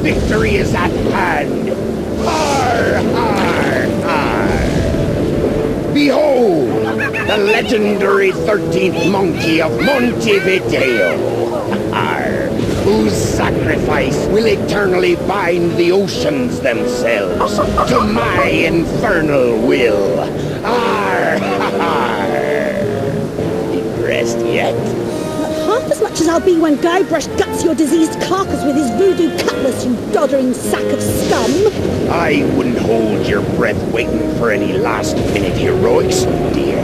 victory is at hand. Har, har, har. Behold, the legendary 13th monkey of Montevideo, har, whose sacrifice will eternally bind the oceans themselves to my infernal will. Har, har. Impressed yet? Half as much as I'll be when Guybrush guts your diseased carcass with his voodoo cutlass, you doddering sack of scum! I wouldn't hold your breath waiting for any last-minute heroics, dear.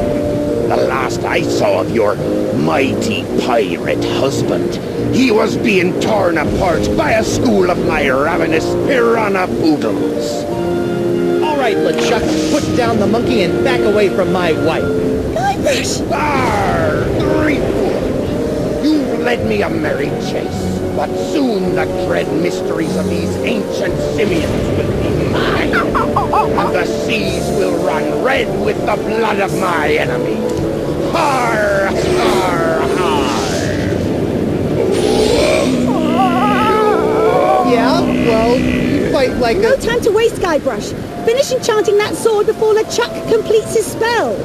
The last I saw of your mighty pirate husband, he was being torn apart by a school of my ravenous piranha poodles. All right, LeChuck, put down the monkey and back away from my wife. Guybrush! Arr, Threepwood! You've led me a merry chase, but soon the dread mysteries of these ancient simians will be mine, and the seas will run red with the blood of my enemy. Har, har, har! Yeah, well, you fight like No time to waste, Guybrush. Finish enchanting that sword before LeChuck completes his spell.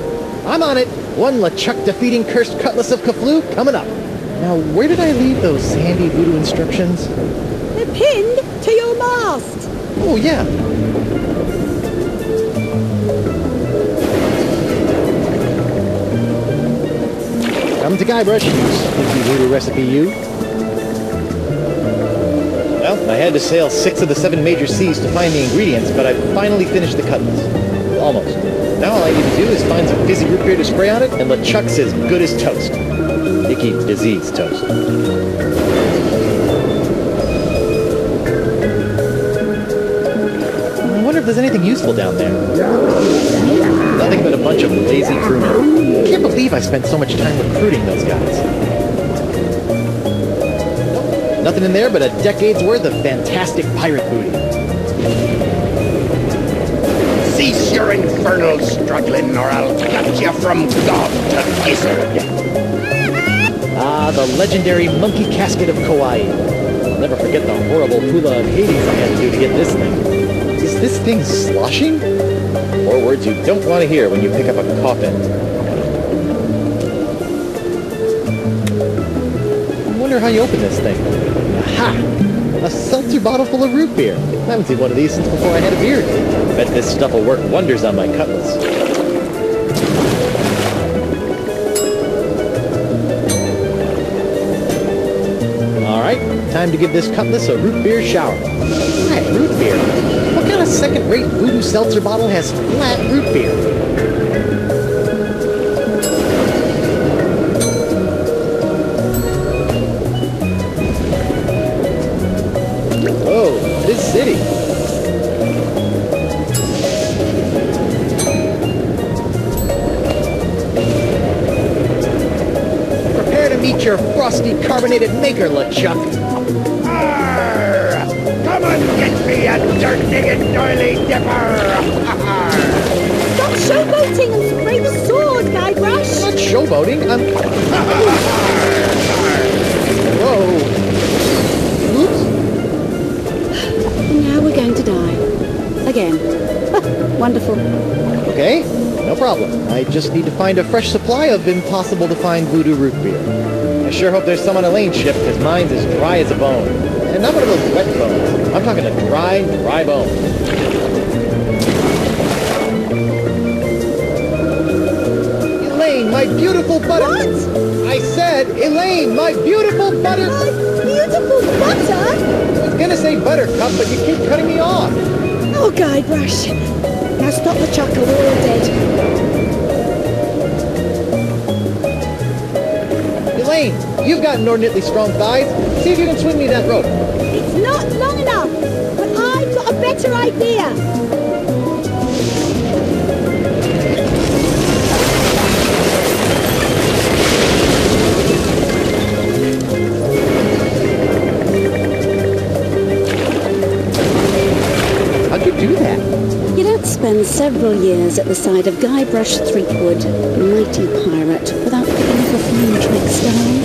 I'm on it. One LeChuck defeating cursed cutlass of Kaflu coming up. Now, where did I leave those handy voodoo instructions? They're pinned to your mast. Oh, yeah. Come to Guybrush, you spooky voodoo recipe, you. Well, I had to sail 6 of the 7 major seas to find the ingredients, but I finally finished the cutlass. Almost. Now all I need to do is find some fizzy root beer to spray on it, and LeChuck's as good as toast. Icky, diseased toast. I wonder if there's anything useful down there. Nothing but a bunch of lazy crewmen. I can't believe I spent so much time recruiting those guys. Nothing in there but a decade's worth of fantastic pirate booty. Cease your infernal struggling, or I'll cut you from god to gizzard. Ah, the legendary monkey casket of Kauai. I'll never forget the horrible hula of Hades I had to do to get this thing. Is this thing sloshing? 4 words you don't want to hear when you pick up a coffin. I wonder how you open this thing. Aha! A seltzer bottle full of root beer. I haven't seen one of these since before I had a beard. Bet this stuff will work wonders on my cutlass. Alright, time to give this cutlass a root beer shower. Flat root beer? What kind of second-rate voodoo seltzer bottle has flat root beer? Oh, this city. Prepare to meet your frosty carbonated maker, LeChuck. Arr! Come and get me a dirt-digging doily dipper! Stop showboating and spray the sword, Guybrush. I'm not showboating, I'm... Whoa. Oops. Now we're going to die. Again. Wonderful. Okay, no problem. I just need to find a fresh supply of impossible-to-find voodoo root beer. I sure hope there's some on Elaine's ship, because mine's as dry as a bone. And not one of those wet bones. I'm talking a dry, dry bone. Elaine, my beautiful butter... What? I said, Elaine, my beautiful butter... My beautiful butter? I was gonna say buttercup, but you keep cutting me off. Oh, Guybrush. Now stop the chuckle, we're all dead. Elaine, you've got inordinately strong thighs. See if you can swing me that rope. It's not long enough, but I've got a better idea. How'd you do that? You don't spend several years at the side of Guybrush Threepwood, mighty pirate, without picking up a few tricks, darling.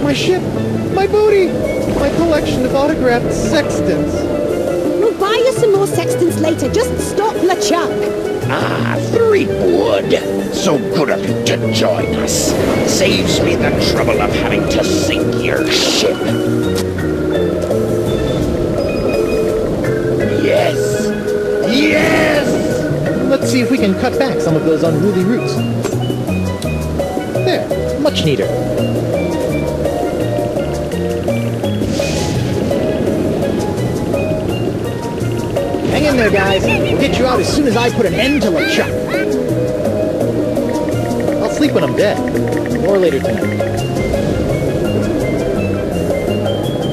My ship! My booty! My collection of autographed sextants! We'll buy you some more sextants later. Just stop LeChuck. Ah, Threepwood. So good of you to join us. Saves me the trouble of having to sink your ship. Yes! Yes! Let's see if we can cut back some of those unruly roots. There, much neater. Hang in there, guys. We'll get you out as soon as I put an end to LeChuck. I'll sleep when I'm dead. Or later tonight.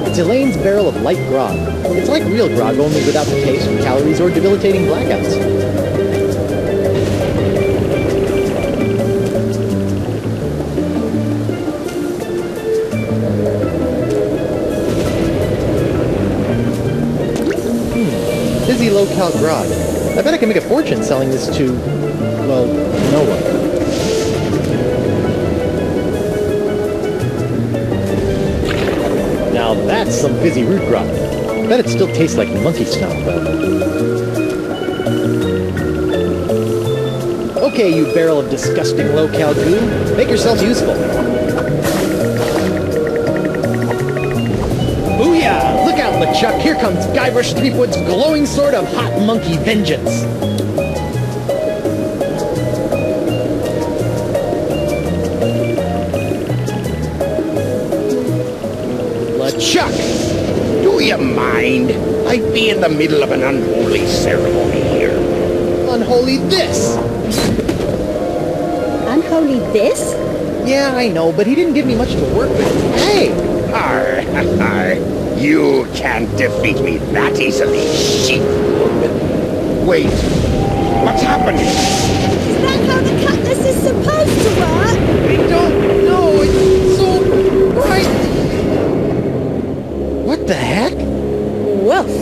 It's Elaine's barrel of light grog. It's like real grog, only without the taste, calories, or debilitating blackouts. Fizzy low-cal grog. I bet I can make a fortune selling this to, well, no one. Now that's some fizzy root grog. I bet it still tastes like monkey snout, though. Okay, you barrel of disgusting low-cal goo. Make yourself useful. Booyah! Look out, LeChuck! Here comes Guybrush Threepwood's glowing sword of hot monkey vengeance! LeChuck! Do you mind? I'd be in the middle of an unholy ceremony here. Unholy this! Unholy this? Yeah, I know, but he didn't give me much to work with. Hey! Arr, arr. You can't defeat me that easily, sheepwood. Wait, what's happening? Is that how the cutlass is supposed to work? I don't know, it's so bright! What the heck? Woof.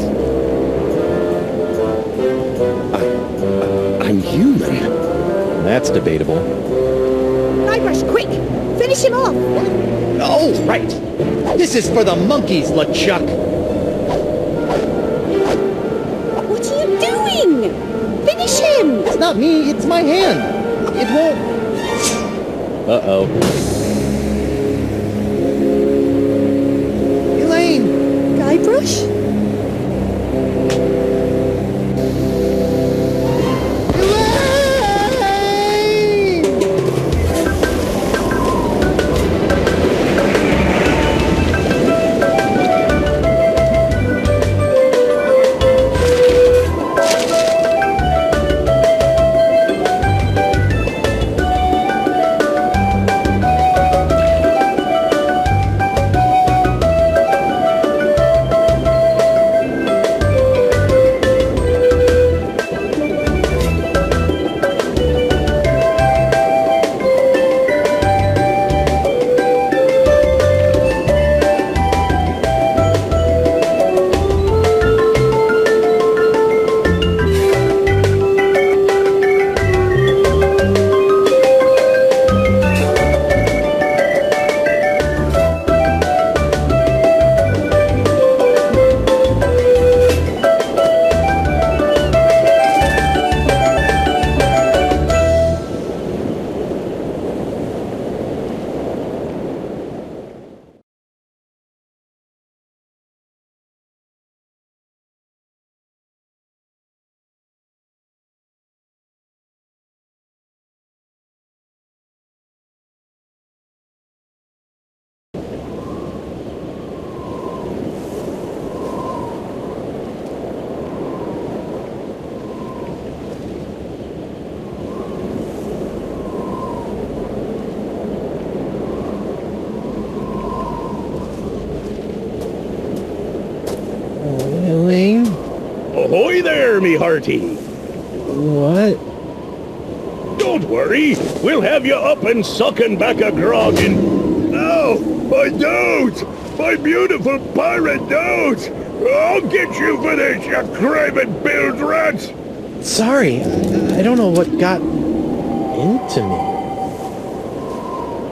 I'm human. That's debatable. Guybrush, quick! Finish him off! Oh, right! This is for the monkeys, LeChuck! What are you doing? Finish him! It's not me, it's my hand! It won't... Uh-oh. Elaine! Guybrush? Elaine? Ahoy there, me hearty! What? Don't worry, we'll have you up and sucking back a grog in... Oh, my dote! My beautiful pirate dote! I'll get you for this, you craven bilge rat! Sorry, I don't know what got into me.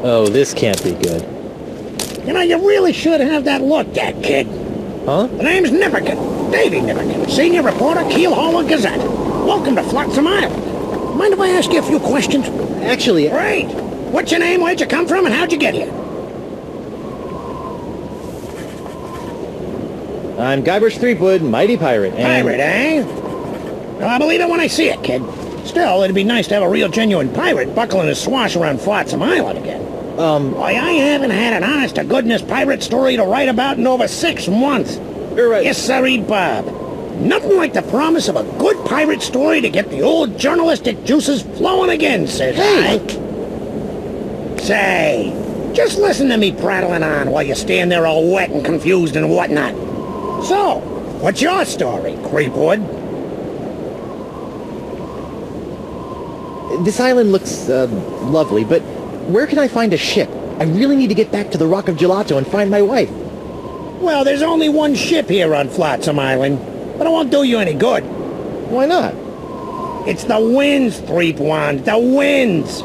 Oh, this can't be good. You know, you really should have that looked at, kid. Huh? The name's Nipperkin. Davy Nipperkin, senior reporter, Keelhaul Gazette. Welcome to Flotsam Island. Mind if I ask you a few questions? Actually, Great. What's your name, where'd you come from, and how'd you get here? I'm Guybrush Threepwood, mighty pirate, and... Pirate, eh? Well, I believe it when I see it, kid. Still, it'd be nice to have a real genuine pirate buckling his swash around Flotsam Island again. Why, I haven't had an honest-to-goodness pirate story to write about in over 6 months. You're right. Yes, sirree, Bob. Nothing like the promise of a good pirate story to get the old journalistic juices flowing again, says I. Say, just listen to me prattling on while you stand there all wet and confused and whatnot. So, what's your story, Creepwood? This island looks, lovely, but where can I find a ship? I really need to get back to the Rock of Gelato and find my wife. Well, there's only one ship here on Flotsam Island, but it won't do you any good. Why not? It's the winds, Threepwand, the winds.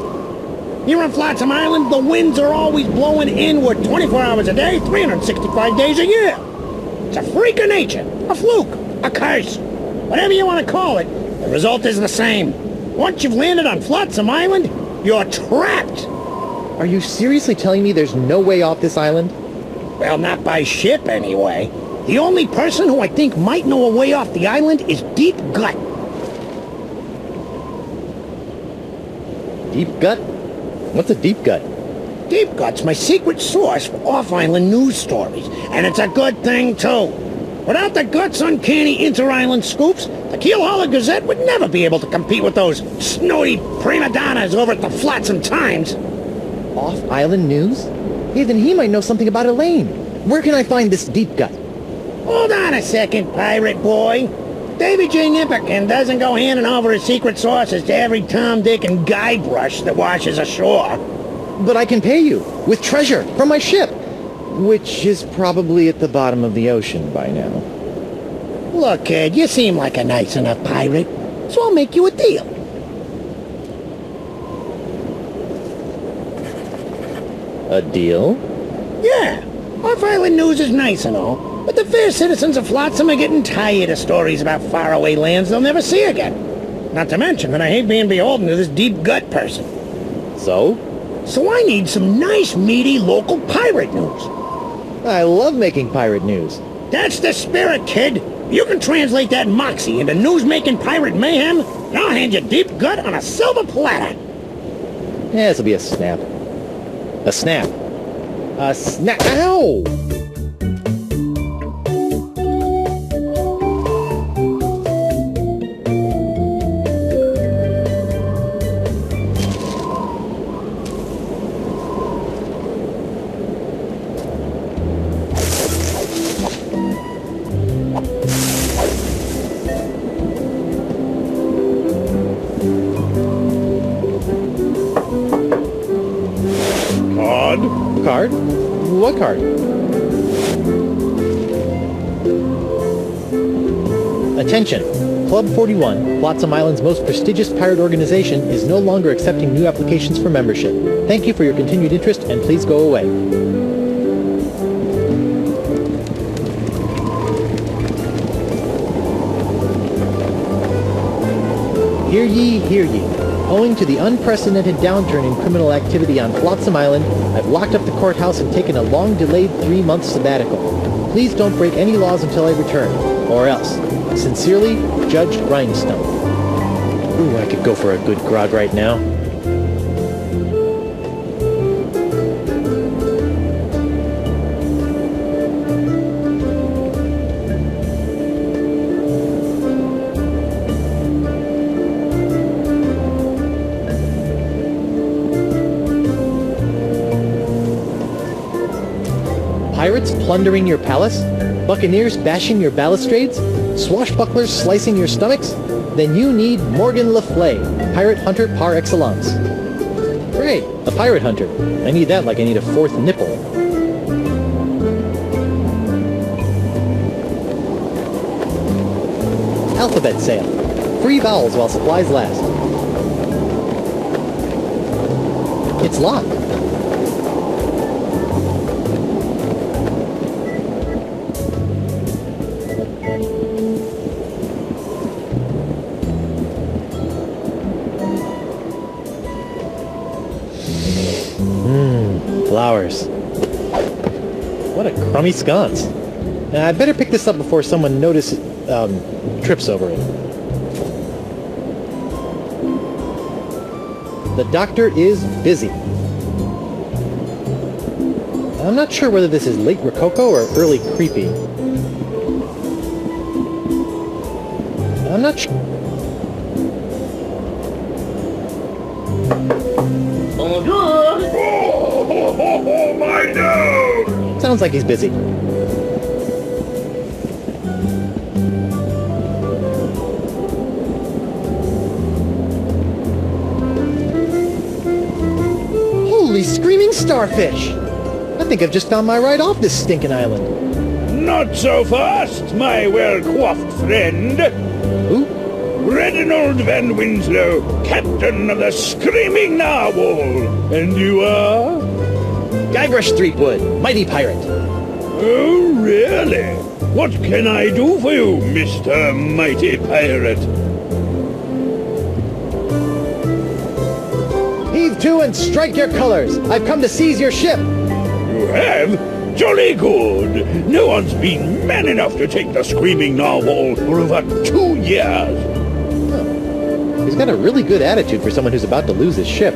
Here on Flotsam Island, the winds are always blowing inward 24 hours a day, 365 days a year. It's a freak of nature, a fluke, a curse. Whatever you want to call it, the result is the same. Once you've landed on Flotsam Island, you're trapped. Are you seriously telling me there's no way off this island? Well, not by ship, anyway. The only person who I think might know a way off the island is Deep Gut. Deep Gut? What's a Deep Gut? Deep Gut's my secret source for off-island news stories, and it's a good thing, too. Without the Gut's uncanny inter-island scoops, the Keelhaul Gazette would never be able to compete with those snowy prima donnas over at the Flotsam Times. Off-island news? Hey, then he might know something about Elaine. Where can I find this Deep Gut? Hold on a second, pirate boy. Davy J. Nipperkin doesn't go handing over his secret sources to every Tom, Dick, and Guybrush that washes ashore. But I can pay you with treasure from my ship, which is probably at the bottom of the ocean by now. Look, kid, you seem like a nice enough pirate, so I'll make you a deal. A deal? Yeah, off-island news is nice and all, but the fair citizens of Flotsam are getting tired of stories about faraway lands they'll never see again. Not to mention that I hate being beholden to this Deep Gut person. So? So I need some nice, meaty, local pirate news. I love making pirate news. That's the spirit, kid. You can translate that moxie into news-making pirate mayhem, and I'll hand you Deep Gut on a silver platter. Yeah, this'll be a snap. A snap. A snap. Ow! Card? What card? Attention! Club 41, Flotsam Island's most prestigious pirate organization, is no longer accepting new applications for membership. Thank you for your continued interest, and please go away. Hear ye, hear ye. Owing to the unprecedented downturn in criminal activity on Flotsam Island, I've locked up the courthouse and taken a long-delayed 3-month sabbatical. Please don't break any laws until I return, or else. Sincerely, Judge Grindstone. Ooh, I could go for a good grog right now. Pirates plundering your palace? Buccaneers bashing your balustrades? Swashbucklers slicing your stomachs? Then you need Morgan Le Fay, pirate hunter par excellence. Great, a pirate hunter. I need that like I need a 4th nipple. Alphabet sale. Free vowels while supplies last. It's locked. crummy sconce. I better pick this up before someone trips over it. The doctor is busy. I'm not sure whether this is late Rococo or early creepy. I'm not sure. Oh, my nose! Sounds like he's busy. Holy screaming starfish! I think I've just found my ride off this stinking island. Not so fast, my well-coiffed friend. Who? Reginald Van Winslow, captain of the Screaming Narwhal. And you are? Guybrush Threepwood, mighty pirate. Oh, really? What can I do for you, Mr. Mighty Pirate? Heave to and strike your colors. I've come to seize your ship. You have? Jolly good. No one's been man enough to take the Screaming Narwhal for over 2 years. He's got a really good attitude for someone who's about to lose his ship.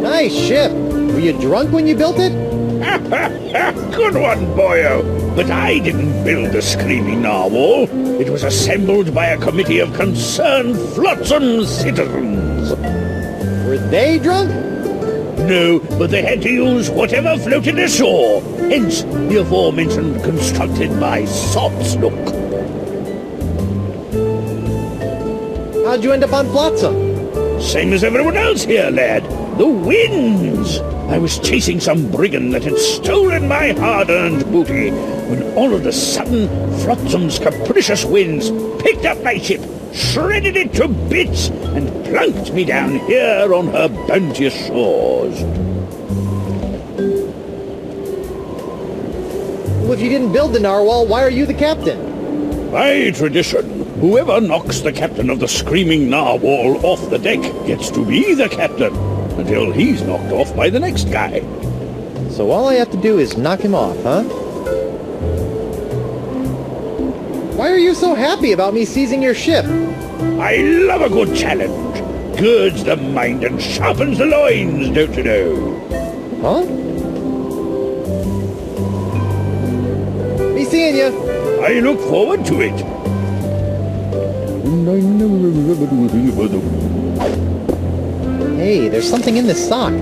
Nice ship. Were you drunk when you built it? Good one, boyo. But I didn't build the Screaming Narwhal. It was assembled by a committee of concerned flotsam citizens. Were they drunk? No, but they had to use whatever floated ashore. Hence, the aforementioned constructed by Sotsnook. How'd you end up on Flotsam? Same as everyone else here, lad. The winds! I was chasing some brigand that had stolen my hard-earned booty, when all of a sudden, Flotsam's capricious winds picked up my ship, shredded it to bits, and plunked me down here on her bounteous shores. Well, if you didn't build the narwhal, why are you the captain? By tradition, whoever knocks the captain of the Screaming Narwhal off the deck gets to be the captain, until he's knocked off by the next guy. So all I have to do is knock him off, huh? Why are you so happy about me seizing your ship? I love a good challenge. Girds the mind and sharpens the loins, don't you know? Huh? Be seeing you. I look forward to it. Hey, there's something in this sock.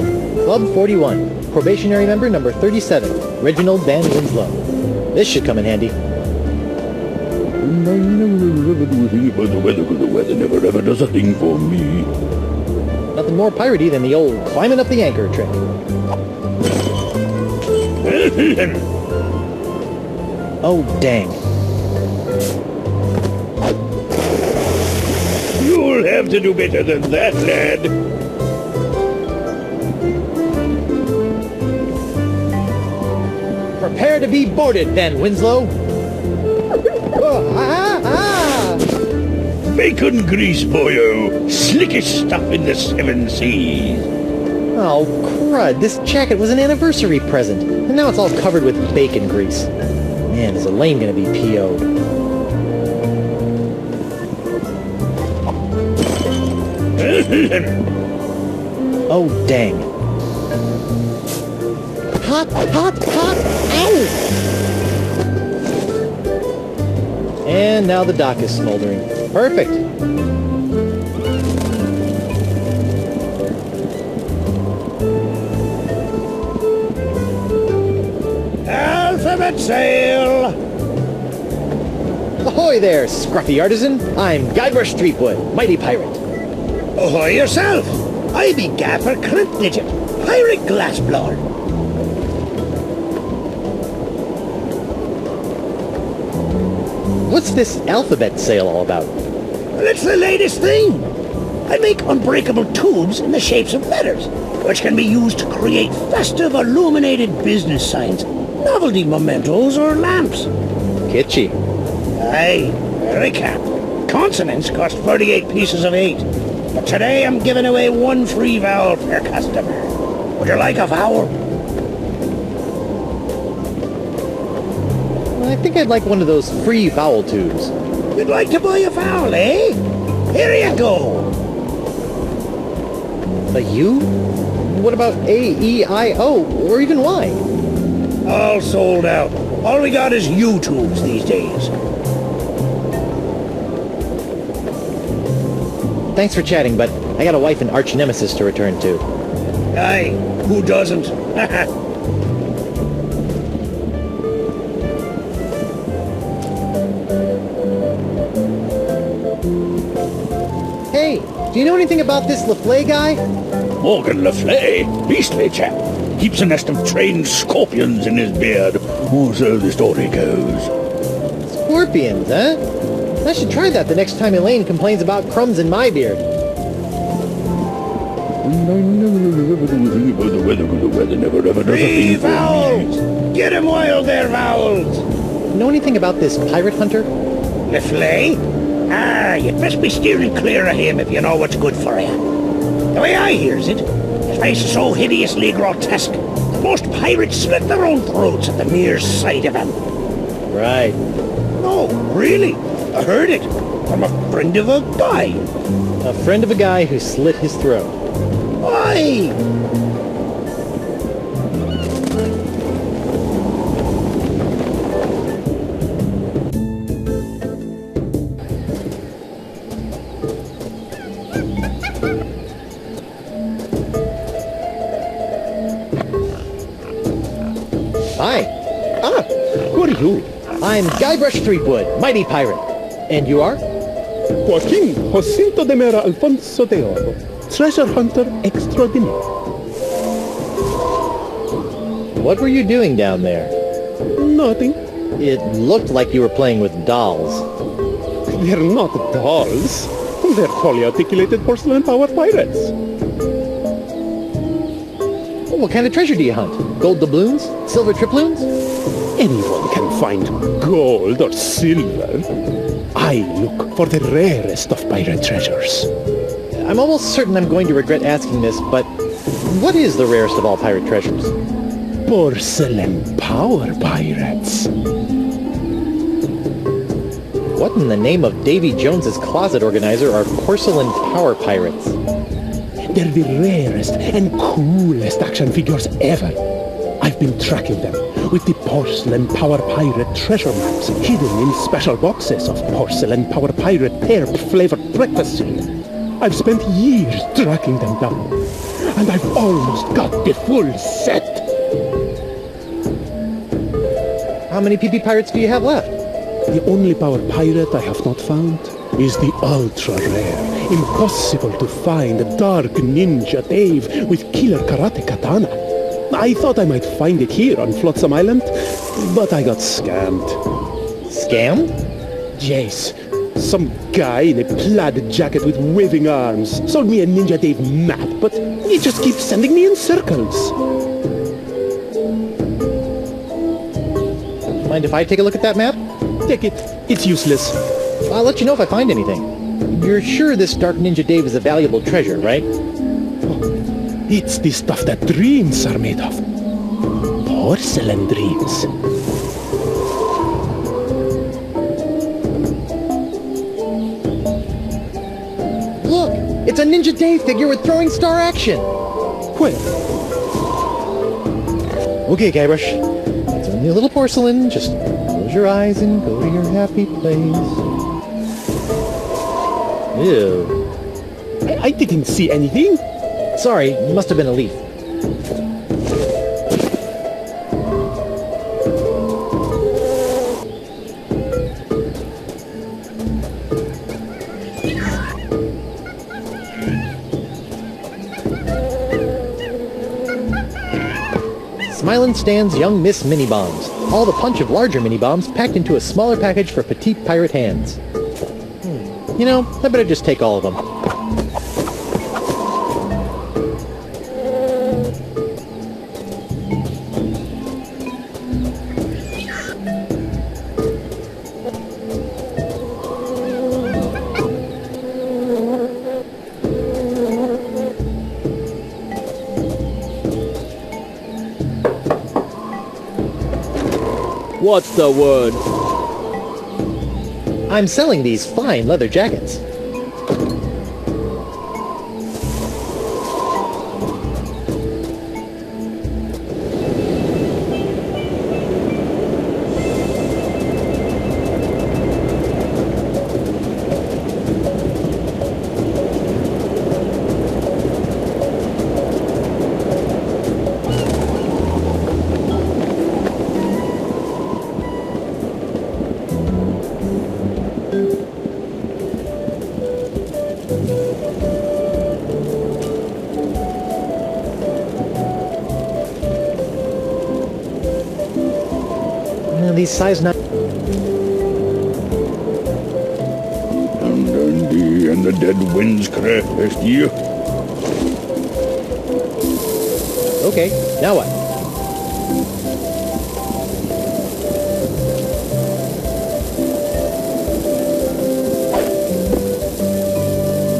Club 41. Probationary member number 37. Reginald Van Winslow. This should come in handy. The weather never ever does a thing for me. Nothing more piratey than the old climbing up the anchor trick. Oh, dang. You'll have to do better than that, lad. Prepare to be boarded, Van Winslow. Bacon grease, boyo. Slickest stuff in the 7 seas. Oh, crud. This jacket was an anniversary present, and now it's all covered with bacon grease. Man, is Elaine gonna be PO'd. Oh, dang. Hot, hot, hot! Ow! And now the dock is smoldering. Perfect. Alphabet sail! Ahoy there, scruffy artisan. I'm Guybrush Threepwood, mighty pirate. Ahoy yourself! I be Gaffer Crimpnidget, pirate glassblower. What's this alphabet sail all about? Well, it's the latest thing. I make unbreakable tubes in the shapes of letters, which can be used to create festive illuminated business signs, novelty mementos, or lamps. Kitschy. Aye, very cap. Consonants cost 38 pieces of 8. But today I'm giving away 1 free vowel per customer. Would you like a vowel? I think I'd like one of those free vowel tubes. You'd like to buy a vowel, eh? Here you go. A U? What about A, E, I, O, or even Y? All sold out. All we got is U-tubes these days. Thanks for chatting, but I got a wife and arch nemesis to return to. Aye, who doesn't? Hey, do you know anything about this LaFleur guy? Morgan Le Fay, beastly chap. Keeps a nest of trained scorpions in his beard. Or so the story goes. Scorpions, huh? I should try that the next time Elaine complains about crumbs in my beard. The weather never ever does a Free thing for me. vowels! Get 'em while they're vowels! Know anything about this pirate hunter? Le Flay? Ah, you'd best be steering clear of him if you know what's good for you. The way I hears it, his face is so hideously grotesque that most pirates slit their own throats at the mere sight of him. Right. No, really, I heard it from a friend of a guy. A friend of a guy who slit his throat. Aye! Hi. Who are you? I'm Guybrush Threepwood, mighty pirate. And you are? Joaquin Jacinto de Mera Alfonso de Oro, treasure hunter extraordinaire. What were you doing down there? Nothing. It looked like you were playing with dolls. They're not dolls. They're fully articulated porcelain power pirates. What kind of treasure do you hunt? Gold doubloons? Silver triploons? Anyone can find gold or silver. I look for the rarest of pirate treasures. I'm almost certain I'm going to regret asking this, but what is the rarest of all pirate treasures? Porcelain power pirates. What in the name of Davy Jones's closet organizer are porcelain power pirates? They're the rarest and coolest action figures ever. I've been tracking them with the porcelain power pirate treasure maps hidden in special boxes of porcelain power pirate herb-flavored breakfast cereal. I've spent years tracking them down, and I've almost got the full set. How many PP pirates do you have left? The only power pirate I have not found is the ultra-rare, impossible to find Dark Ninja Dave with killer karate katana. I thought I might find it here on Flotsam Island, but I got scammed. Scammed? Jace, some guy in a plaid jacket with waving arms sold me a Ninja Dave map, but he just keeps sending me in circles. Mind if I take a look at that map? Take it. It's useless. I'll let you know if I find anything. You're sure this Dark Ninja Dave is a valuable treasure, right? It's the stuff that dreams are made of. Porcelain dreams. Look! It's a Ninja Dave figure with throwing star action! Where? Okay, Guybrush. It's only a little porcelain. Just close your eyes and go to your happy place. Ew. I didn't see anything. Sorry, it must have been a leaf. Smilin' stands young Miss Mini Bombs. All the punch of larger mini bombs packed into a smaller package for petite pirate hands. You know, I better just take all of them. What's the word? I'm selling these fine leather jackets. These size 9. And the dead winds crashed you. Okay, now what?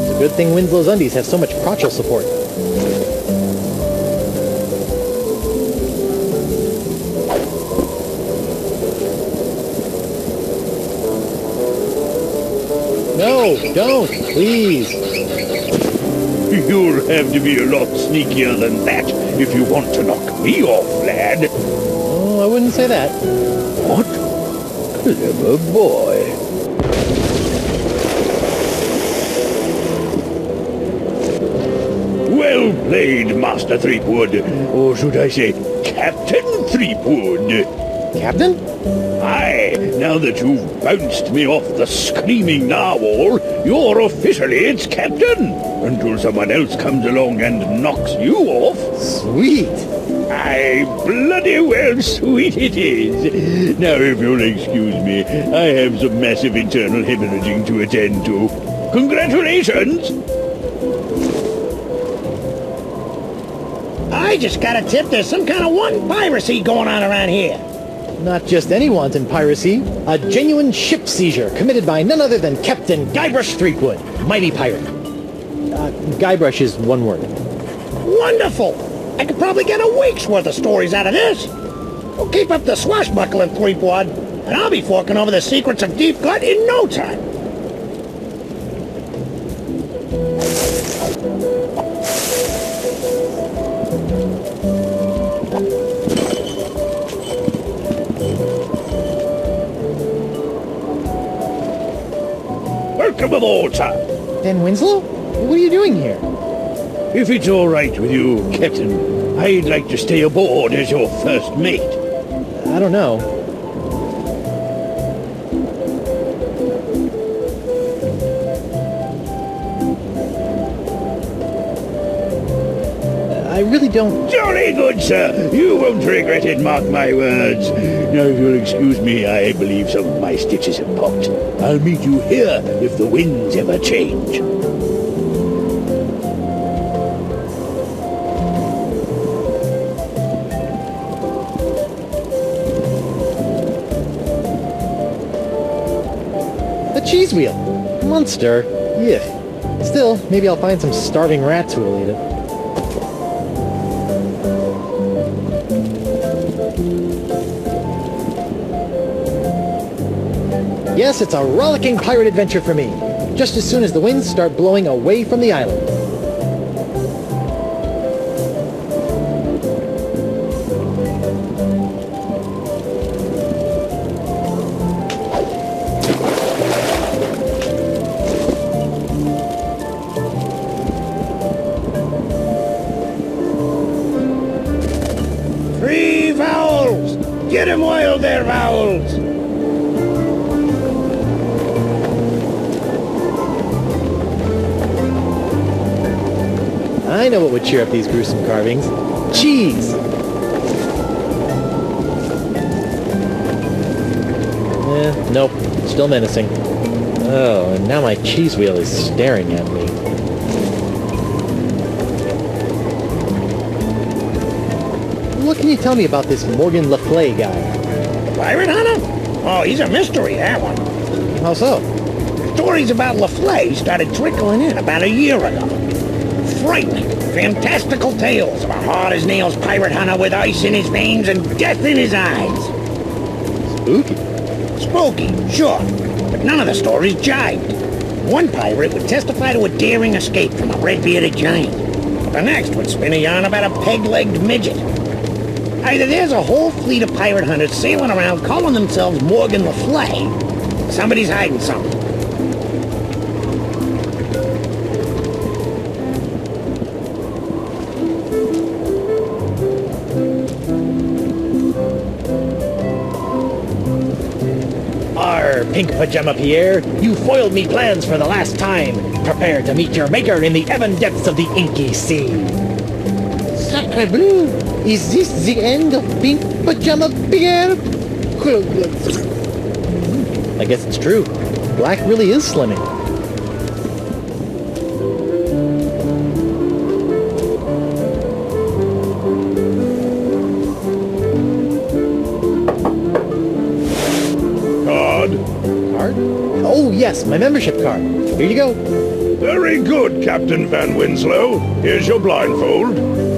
It's a good thing Winslow's undies have so much crotchal support. No, don't, please. You'll have to be a lot sneakier than that if you want to knock me off, lad. Oh, I wouldn't say that. What? Clever boy. Well played, Master Threepwood. Or should I say, Captain Threepwood. Captain? Aye, now that you've bounced me off the screaming narwhal, you're officially its captain, until someone else comes along and knocks you off. Sweet. Aye, bloody well sweet it is. Now, if you'll excuse me, I have some massive internal hemorrhaging to attend to. Congratulations! I just got a tip there's some kind of wanton piracy going on around here. Not just any wanton piracy, a genuine ship seizure committed by none other than Captain Guybrush Threepwood, mighty pirate. Guybrush is one word. Wonderful! I could probably get a week's worth of stories out of this. Well, keep up the swashbuckling, Threepwood, and I'll be forking over the secrets of Deep Gut in no time. Welcome aboard, sir. Dan Winslow? What are you doing here? If it's all right with you, Captain, I'd like to stay aboard as your first mate. I don't know. I really don't... Jolly good, sir. You won't regret it, mark my words. Now, if you'll excuse me, I believe some of my stitches have popped. I'll meet you here if the winds ever change. A cheese wheel. Monster. Yeah. Still, maybe I'll find some starving rats who will eat it. Yes, it's a rollicking pirate adventure for me. Just as soon as the winds start blowing away from the island. Free vowels! Get 'em while they're vowels! I know what would cheer up these gruesome carvings. Cheese! Nope. Still menacing. Oh, and now my cheese wheel is staring at me. What can you tell me about this Morgan LaFlay guy? Pirate hunter? Oh, he's a mystery, that one. How so? Stories about LaFlay started trickling in about a year ago. Frightening, fantastical tales of a hard-as-nails pirate hunter with ice in his veins and death in his eyes. Spooky. Spooky, sure, but none of the stories jibed. One pirate would testify to a daring escape from a red-bearded giant. The next would spin a yarn about a peg-legged midget. Either there's a whole fleet of pirate hunters sailing around calling themselves Morgan Le Fay. Somebody's hiding something. Pink Pajama Pierre, you foiled me plans for the last time. Prepare to meet your maker in the ebon depths of the inky sea. Sacre bleu! Is this the end of Pink Pajama Pierre? I guess it's true. Black really is slimming. Oh yes, my membership card. Here you go. Very good, Captain Van Winslow. Here's your blindfold.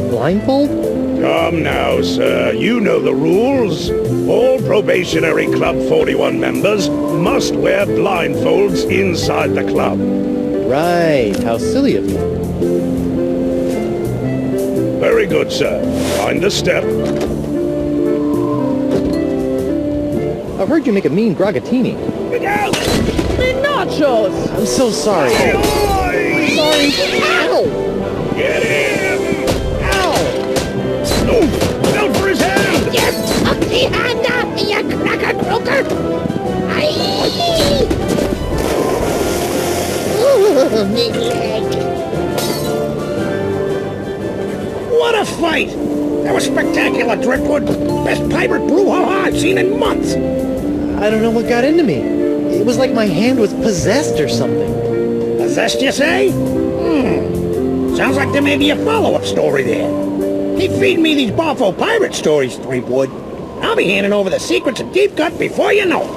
Blindfold? Come now, sir. You know the rules. All Probationary Club 41 members must wear blindfolds inside the club. Right. How silly of me. Very good, sir. Mind the step. I've heard you make a mean grogatini. Look out! Nachos! I'm so sorry. Oi! Sorry. Ow! Get him! Ow! Oh, out for his hand! You ugly hand up, you cracker croaker! Me leg. What a fight! That was spectacular, Driftwood. Best pirate brouhaha I've seen in months. I don't know what got into me. It was like my hand was possessed or something. Possessed, you say? Sounds like there may be a follow-up story there. Keep feeding me these Boffo pirate stories, Driftwood. I'll be handing over the secrets of Deep Cut before you know it.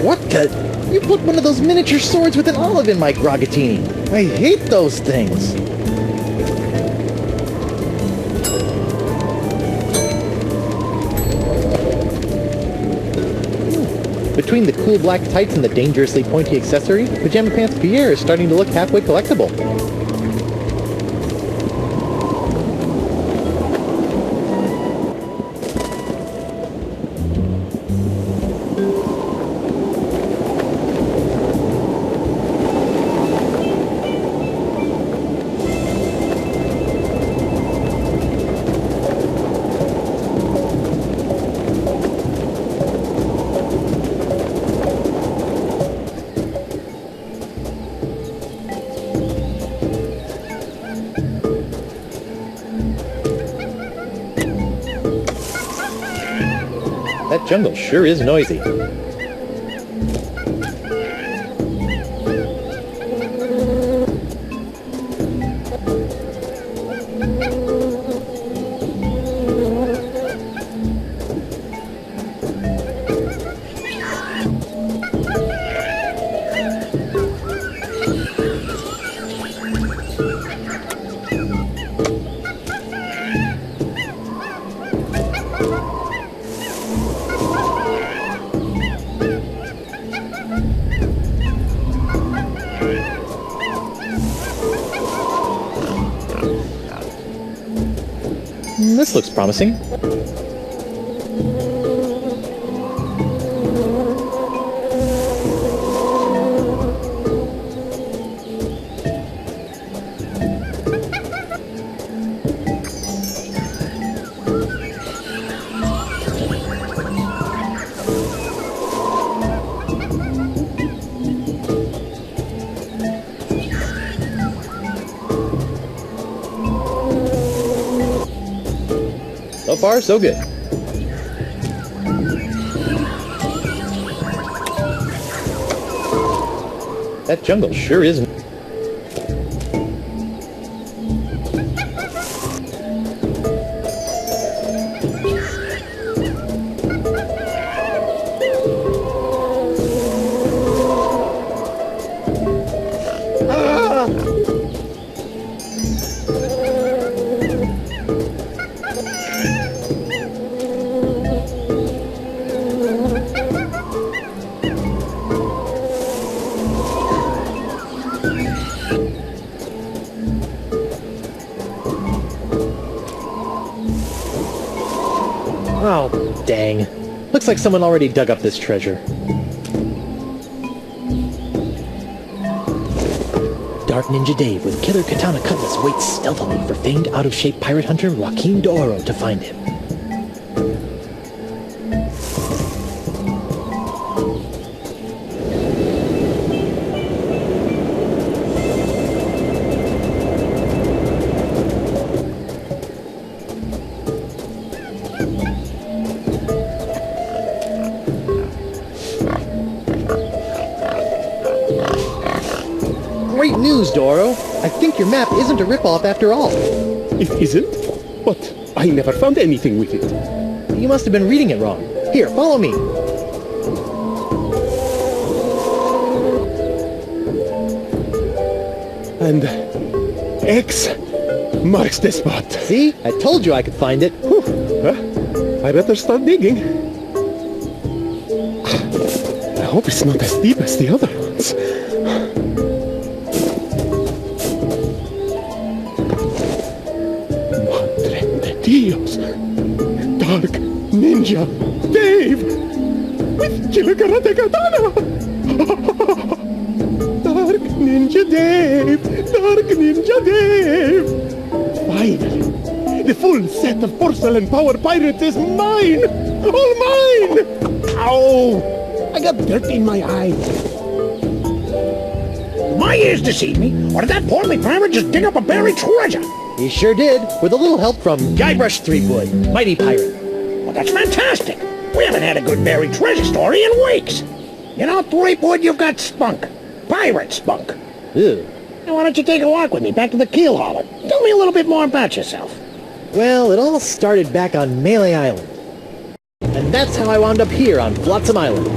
What the? You put one of those miniature swords with an olive in my grogatini. I hate those things. Between the cool black tights and the dangerously pointy accessory, Pajama Pants Pierre is starting to look halfway collectible. That jungle sure is noisy. This looks promising. So far, so good. That jungle sure is... Dang. Looks like someone already dug up this treasure. Dark Ninja Dave with killer katana cutlass waits stealthily for famed out-of-shape pirate hunter Joaquin D'Oro to find him. Great news, D'Oro. I think your map isn't a ripoff after all. It isn't? But I never found anything with it. You must have been reading it wrong. Here, follow me. And X marks the spot. See? I told you I could find it. Whew. I better start digging. I hope it's not as deep as the other ones. Madre de Dios! Dark Ninja Dave! With Killer Karate Katana! Dark Ninja Dave! Dark Ninja Dave! Finally! The full set of porcelain power pirates is mine! All mine! Ow! I got dirt in my eye. My ears deceive me, or did that portly pirate just dig up a buried treasure? He sure did, with a little help from Guybrush Threepwood, mighty pirate. Well, that's fantastic. We haven't had a good buried treasure story in weeks. You know, Threepwood, you've got spunk. Pirate spunk. Ew. Now, why don't you take a walk with me back to the keel hauler? Tell me a little bit more about yourself. Well, it all started back on Melee Island. And that's how I wound up here on Flotsam Island.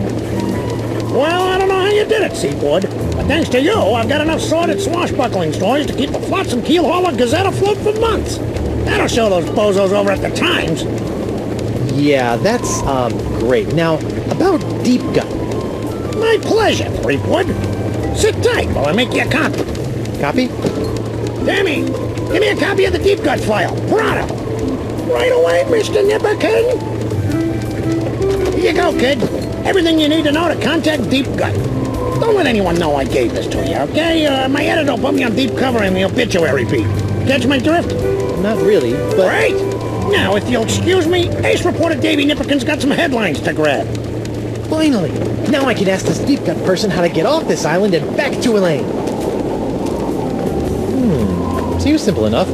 Well, I don't know how you did it, Seaboard, but thanks to you, I've got enough sordid swashbuckling stories to keep the Flotsam Keel Hauler Gazette afloat for months. That'll show those bozos over at the Times. Yeah, that's, great. Now, about Deep Gut. My pleasure, Threepwood. Sit tight while I make you a copy. Copy? Dammy, give me a copy of the Deep Gut file. Pronto. Right away, Mr. Nipperkin. Here you go, kid. Everything you need to know to contact Deep Gut. Don't let anyone know I gave this to you, okay? My editor will put me on deep cover in the obituary beat. Catch my drift? Not really, but... Great! Now, if you'll excuse me, Ace reporter Davy Nipperkin's got some headlines to grab. Finally! Now I can ask this Deep Gut person how to get off this island and back to Elaine. Seems simple enough.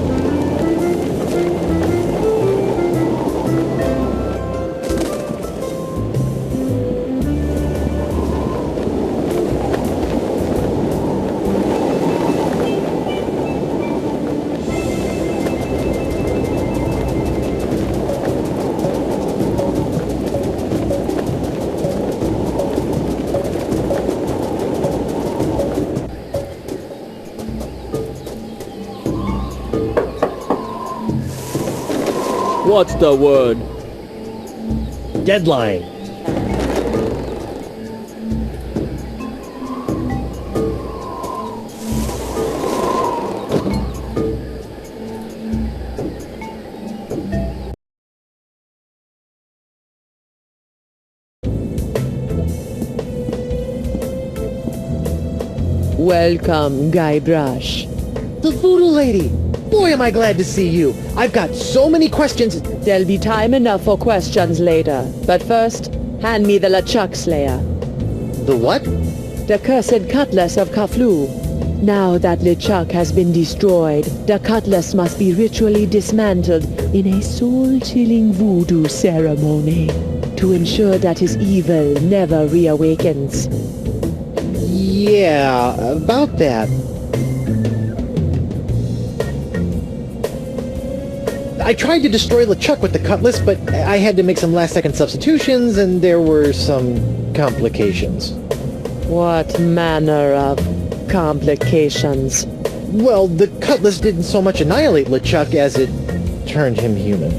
What's the word? Deadline. Welcome, Guybrush. The Voodoo Lady! Boy, am I glad to see you. I've got so many questions. There'll be time enough for questions later. But first, hand me the LeChuck Slayer. The what? The cursed cutlass of Kaflu. Now that LeChuck has been destroyed, the cutlass must be ritually dismantled in a soul-chilling voodoo ceremony to ensure that his evil never reawakens. Yeah, about that. I tried to destroy LeChuck with the cutlass, but I had to make some last-second substitutions, and there were some complications. What manner of complications? Well, the cutlass didn't so much annihilate LeChuck as it turned him human.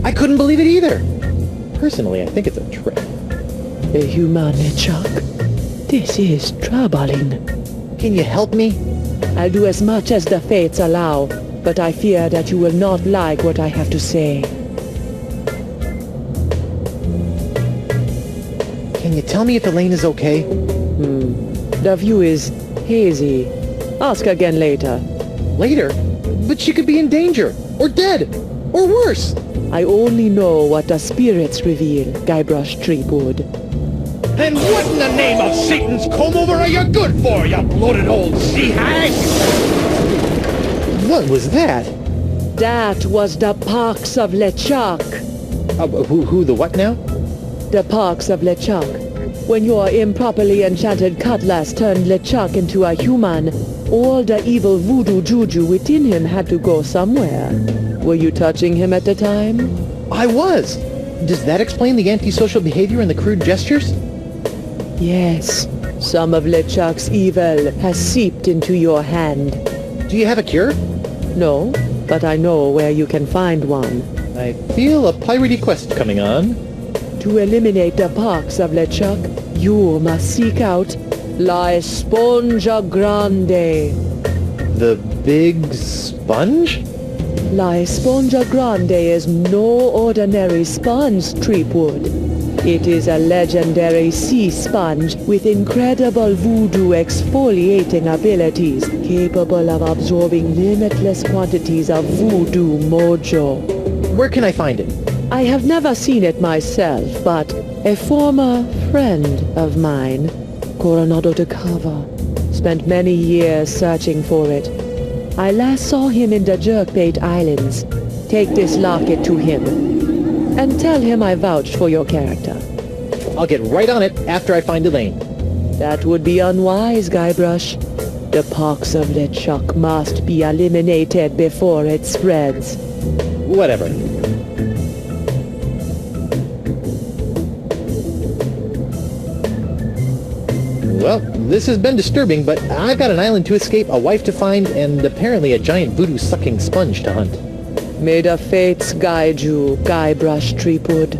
I couldn't believe it either. Personally, I think it's a trick. A human LeChuck. This is troubling. Can you help me? I'll do as much as the fates allow, but I fear that you will not like what I have to say. Can you tell me if Elaine is okay? The view is hazy. Ask again later. Later? But she could be in danger, or dead, or worse. I only know what the spirits reveal, Guybrush Threepwood. Then what in the name of Satan's comb-over are you good for, you bloated old sea hag? What was that? That was the Parks of LeChuck. Who the what now? The Parks of LeChuck. When your improperly enchanted cutlass turned LeChuck into a human, all the evil voodoo juju within him had to go somewhere. Were you touching him at the time? I was. Does that explain the antisocial behavior and the crude gestures? Yes. Some of LeChuck's evil has seeped into your hand. Do you have a cure? No, but I know where you can find one. I feel a piratey quest coming on. To eliminate the Parks of LeChuck, you must seek out La Esponja Grande. The big sponge? La Esponja Grande is no ordinary sponge, Threepwood. It is a legendary sea sponge with incredible voodoo exfoliating abilities, capable of absorbing limitless quantities of voodoo mojo. Where can I find it? I have never seen it myself, but a former friend of mine, Coronado de Cava, spent many years searching for it. I last saw him in the Jerkbait Islands. Take this locket to him, and tell him I vouch for your character. I'll get right on it after I find Elaine. That would be unwise, Guybrush. The Parks of LeChuck must be eliminated before it spreads. Whatever. Well, this has been disturbing, but I've got an island to escape, a wife to find, and apparently a giant voodoo-sucking sponge to hunt. May the fates guide you, Guybrush Threepwood.